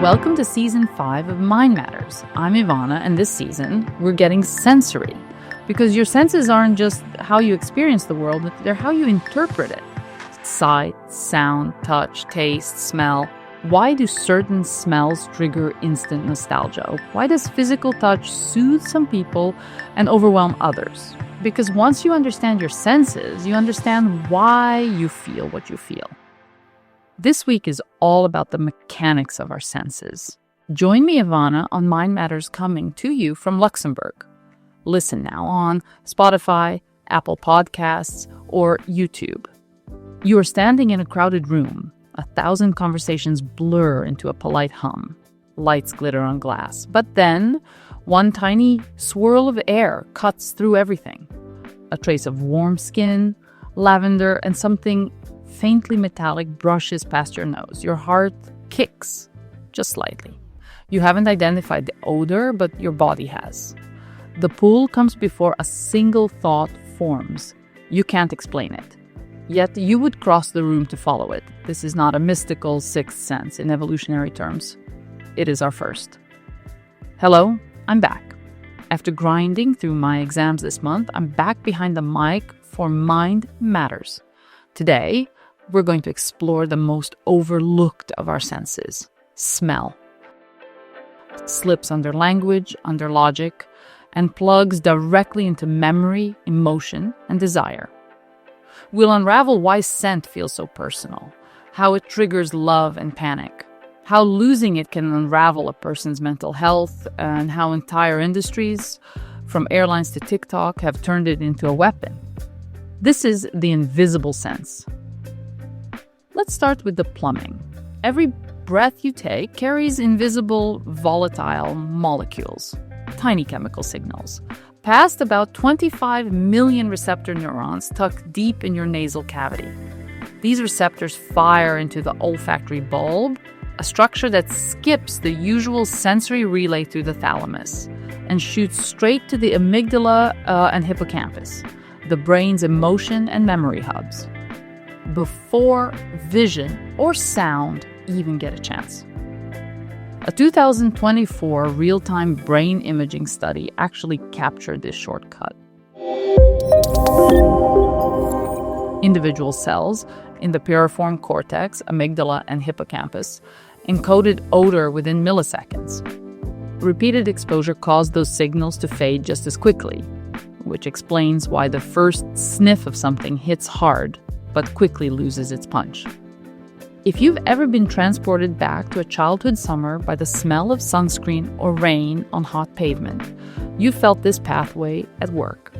Welcome to Season 5 of Mind Matters. I'm Ivana, and this season, we're getting sensory. Because your senses aren't just how you experience the world, they're how you interpret it. Sight, sound, touch, taste, smell. Why do certain smells trigger instant nostalgia? Why does physical touch soothe some people and overwhelm others? Because once you understand your senses, you understand why you feel what you feel. This week is all about the mechanics of our senses. Join me, Ivana, on Mind Matters, coming to you from Luxembourg. Listen now on Spotify, Apple Podcasts, or YouTube. You are standing in a crowded room. 1,000 conversations blur into a polite hum. Lights glitter on glass. But then, one tiny swirl of air cuts through everything. A trace of warm skin, lavender, and something faintly metallic brushes past your nose. Your heart kicks, just slightly. You haven't identified the odor, but your body has. The pull comes before a single thought forms. You can't explain it. Yet you would cross the room to follow it. This is not a mystical sixth sense in evolutionary terms. It is our first. Hello, I'm back. After grinding through my exams this month, I'm back behind the mic for Mind Matters. Today, we're going to explore the most overlooked of our senses, smell. It slips under language, under logic, and plugs directly into memory, emotion, and desire. We'll unravel why scent feels so personal, how it triggers love and panic, how losing it can unravel a person's mental health, and how entire industries, from airlines to TikTok, have turned it into a weapon. This is the invisible sense. Let's start with the plumbing. Every breath you take carries invisible, volatile molecules, tiny chemical signals, past about 25 million receptor neurons tucked deep in your nasal cavity. These receptors fire into the olfactory bulb, a structure that skips the usual sensory relay through the thalamus and shoots straight to the amygdala and hippocampus, the brain's emotion and memory hubs, before vision or sound even get a chance. A 2024 real-time brain imaging study actually captured this shortcut. Individual cells in the piriform cortex, amygdala, and hippocampus encoded odor within milliseconds. Repeated exposure caused those signals to fade just as quickly, which explains why the first sniff of something hits hard but quickly loses its punch. If you've ever been transported back to a childhood summer by the smell of sunscreen or rain on hot pavement, you felt this pathway at work.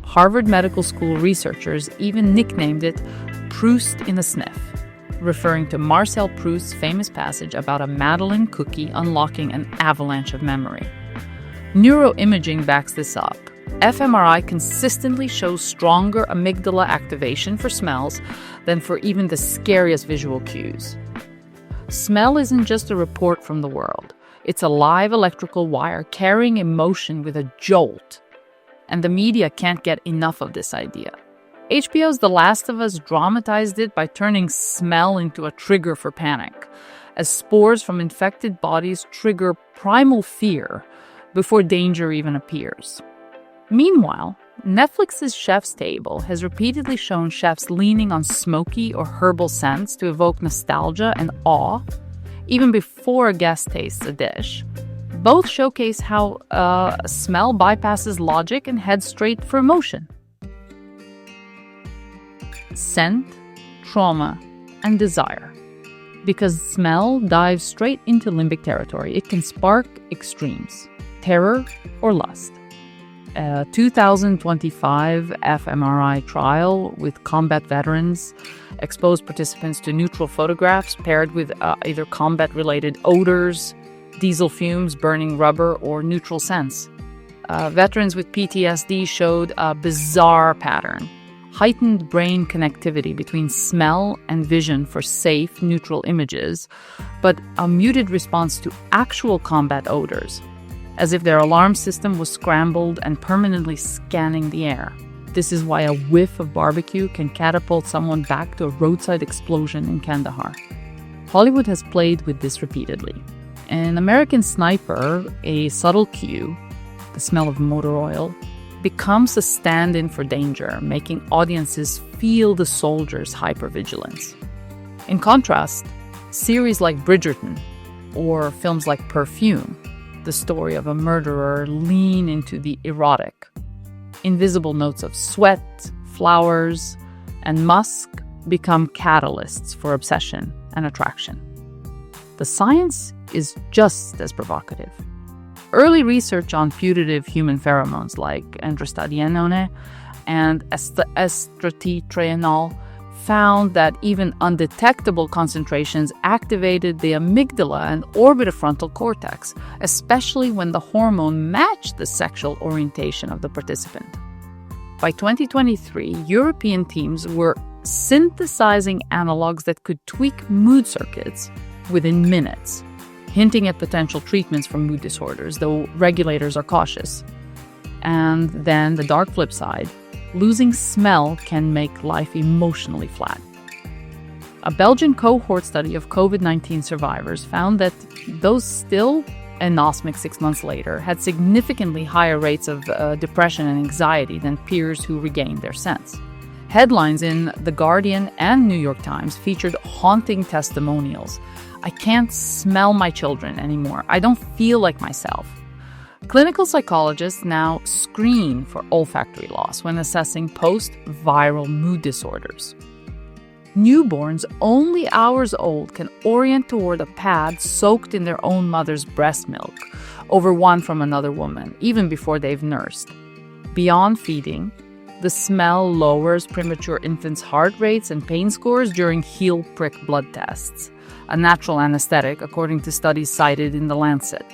Harvard Medical School researchers even nicknamed it Proust in a sniff, referring to Marcel Proust's famous passage about a Madeleine cookie unlocking an avalanche of memory. Neuroimaging backs this up. fMRI consistently shows stronger amygdala activation for smells than for even the scariest visual cues. Smell isn't just a report from the world. It's a live electrical wire carrying emotion with a jolt. And the media can't get enough of this idea. HBO's The Last of Us dramatized it by turning smell into a trigger for panic, as spores from infected bodies trigger primal fear before danger even appears. Meanwhile, Netflix's Chef's Table has repeatedly shown chefs leaning on smoky or herbal scents to evoke nostalgia and awe, even before a guest tastes a dish. Both showcase how smell bypasses logic and heads straight for emotion. Scent, trauma, and desire. Because smell dives straight into limbic territory, it can spark extremes, terror or lust. A 2025 fMRI trial with combat veterans exposed participants to neutral photographs paired with either combat-related odors, diesel fumes, burning rubber, or neutral scents. Veterans with PTSD showed a bizarre pattern: heightened brain connectivity between smell and vision for safe, neutral images, but a muted response to actual combat odors, as if their alarm system was scrambled and permanently scanning the air. This is why a whiff of barbecue can catapult someone back to a roadside explosion in Kandahar. Hollywood has played with this repeatedly. In American Sniper, a subtle cue, the smell of motor oil, becomes a stand-in for danger, making audiences feel the soldiers' hypervigilance. In contrast, series like Bridgerton or films like Perfume, the story of a murderer, lean into the erotic. Invisible notes of sweat, flowers, and musk become catalysts for obsession and attraction. The science is just as provocative. Early research on putative human pheromones like androstadienone and estradiol found that even undetectable concentrations activated the amygdala and orbitofrontal cortex, especially when the hormone matched the sexual orientation of the participant. By 2023, European teams were synthesizing analogs that could tweak mood circuits within minutes, hinting at potential treatments for mood disorders, though regulators are cautious. And then the dark flip side, losing smell can make life emotionally flat. A Belgian cohort study of COVID-19 survivors found that those still anosmic 6 months later had significantly higher rates of depression and anxiety than peers who regained their sense. Headlines in The Guardian and New York Times featured haunting testimonials. "I can't smell my children anymore. I don't feel like myself." Clinical psychologists now screen for olfactory loss when assessing post-viral mood disorders. Newborns only hours old can orient toward a pad soaked in their own mother's breast milk over one from another woman, even before they've nursed. Beyond feeding, the smell lowers premature infants' heart rates and pain scores during heel prick blood tests, a natural anesthetic according to studies cited in The Lancet.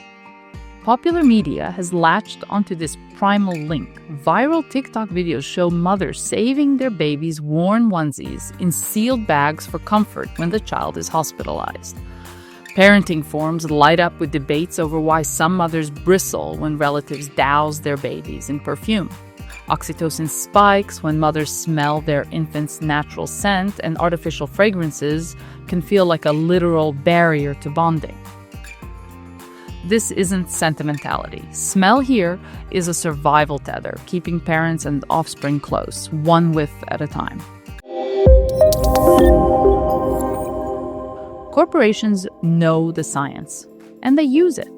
Popular media has latched onto this primal link. Viral TikTok videos show mothers saving their babies' worn onesies in sealed bags for comfort when the child is hospitalized. Parenting forums light up with debates over why some mothers bristle when relatives douse their babies in perfume. Oxytocin spikes when mothers smell their infant's natural scent, and artificial fragrances can feel like a literal barrier to bonding. This isn't sentimentality. Smell here is a survival tether, keeping parents and offspring close, one whiff at a time. Corporations know the science, and they use it.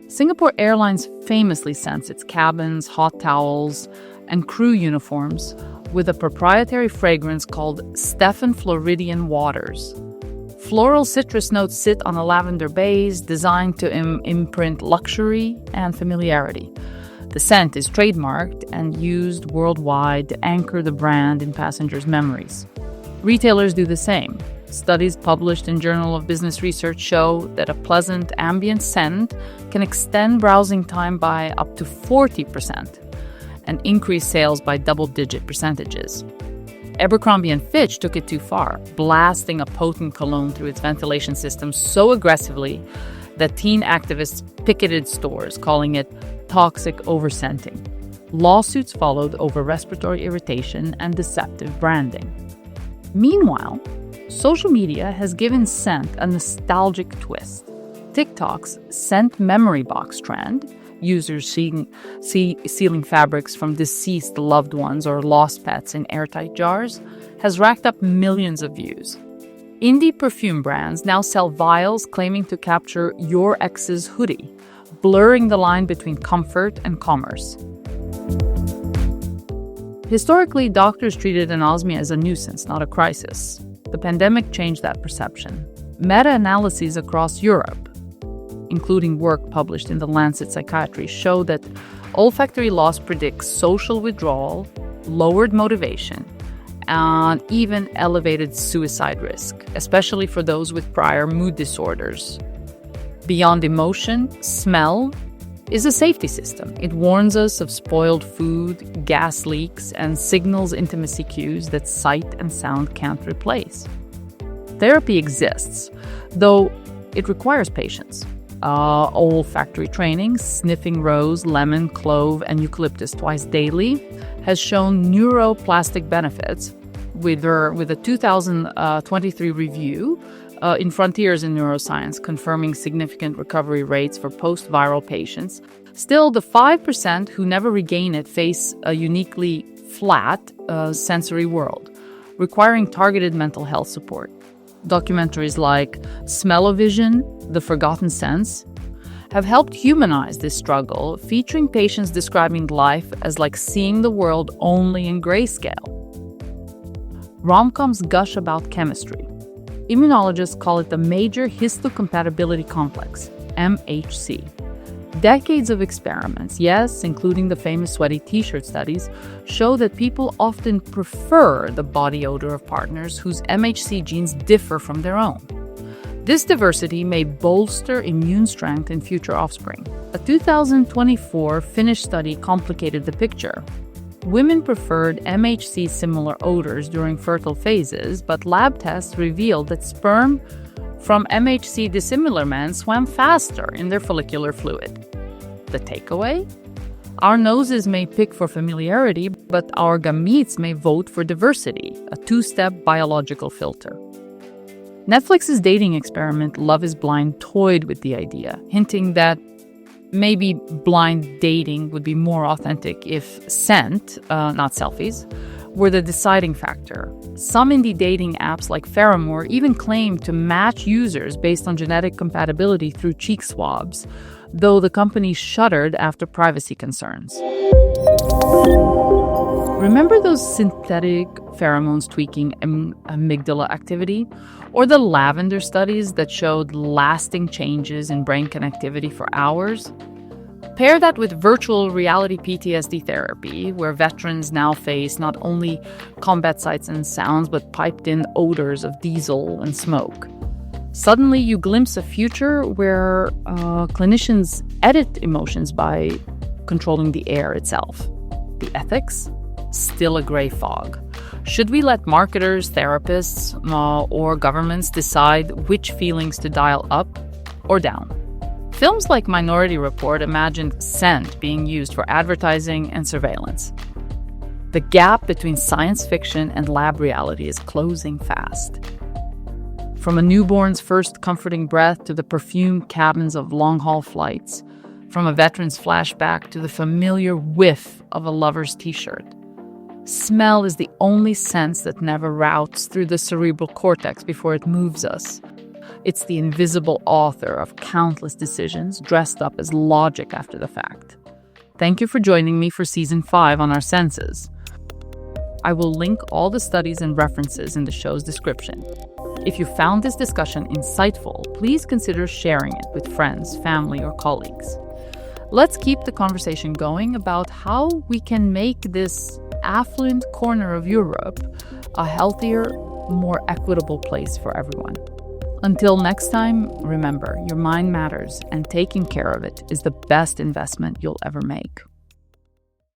Singapore Airlines famously scents its cabins, hot towels, and crew uniforms with a proprietary fragrance called Stefan Floridian Waters. Floral citrus notes sit on a lavender base designed to imprint luxury and familiarity. The scent is trademarked and used worldwide to anchor the brand in passengers' memories. Retailers do the same. Studies published in Journal of Business Research show that a pleasant ambient scent can extend browsing time by up to 40% and increase sales by double-digit percentages. Abercrombie & Fitch took it too far, blasting a potent cologne through its ventilation system so aggressively that teen activists picketed stores, calling it toxic overscenting. Lawsuits followed over respiratory irritation and deceptive branding. Meanwhile, social media has given scent a nostalgic twist. TikTok's scent memory box trend, users sealing fabrics from deceased loved ones or lost pets in airtight jars, has racked up millions of views. Indie perfume brands now sell vials claiming to capture your ex's hoodie, blurring the line between comfort and commerce. Historically, doctors treated anosmia as a nuisance, not a crisis. The pandemic changed that perception. Meta-analyses across Europe, including work published in The Lancet Psychiatry, show that olfactory loss predicts social withdrawal, lowered motivation, and even elevated suicide risk, especially for those with prior mood disorders. Beyond emotion, smell is a safety system. It warns us of spoiled food, gas leaks, and signals intimacy cues that sight and sound can't replace. Therapy exists, though it requires patience. Olfactory training, sniffing rose, lemon, clove, and eucalyptus twice daily, has shown neuroplastic benefits. With a 2023 review in Frontiers in Neuroscience, confirming significant recovery rates for post-viral patients. Still, the 5% who never regain it face a uniquely flat sensory world, requiring targeted mental health support. Documentaries like Smell-O-Vision, The Forgotten Sense, have helped humanize this struggle, featuring patients describing life as like seeing the world only in grayscale. Rom-coms gush about chemistry. Immunologists call it the major histocompatibility complex, MHC. Decades of experiments, yes, including the famous sweaty t-shirt studies, show that people often prefer the body odor of partners whose MHC genes differ from their own. This diversity may bolster immune strength in future offspring. A 2024 Finnish study complicated the picture. Women preferred MHC-similar odors during fertile phases, but lab tests revealed that sperm from MHC dissimilar men swam faster in their follicular fluid. The takeaway? Our noses may pick for familiarity, but our gametes may vote for diversity, a two-step biological filter. Netflix's dating experiment Love is Blind toyed with the idea, hinting that maybe blind dating would be more authentic if scent, not selfies, were the deciding factor. Some indie dating apps like Pheromones even claim to match users based on genetic compatibility through cheek swabs, though the company shuddered after privacy concerns. Remember those synthetic pheromones tweaking amygdala activity? Or the lavender studies that showed lasting changes in brain connectivity for hours? Pair that with virtual reality PTSD therapy, where veterans now face not only combat sights and sounds, but piped-in odors of diesel and smoke. Suddenly, you glimpse a future where clinicians edit emotions by controlling the air itself. The ethics? Still a gray fog. Should we let marketers, therapists, or governments decide which feelings to dial up or down? Films like Minority Report imagined scent being used for advertising and surveillance. The gap between science fiction and lab reality is closing fast. From a newborn's first comforting breath to the perfumed cabins of long-haul flights, from a veteran's flashback to the familiar whiff of a lover's t-shirt. Smell is the only sense that never routes through the cerebral cortex before it moves us. It's the invisible author of countless decisions dressed up as logic after the fact. Thank you for joining me for Season 5 on our senses. I will link all the studies and references in the show's description. If you found this discussion insightful, please consider sharing it with friends, family, or colleagues. Let's keep the conversation going about how we can make this affluent corner of Europe a healthier, more equitable place for everyone. Until next time, remember, your mind matters, and taking care of it is the best investment you'll ever make.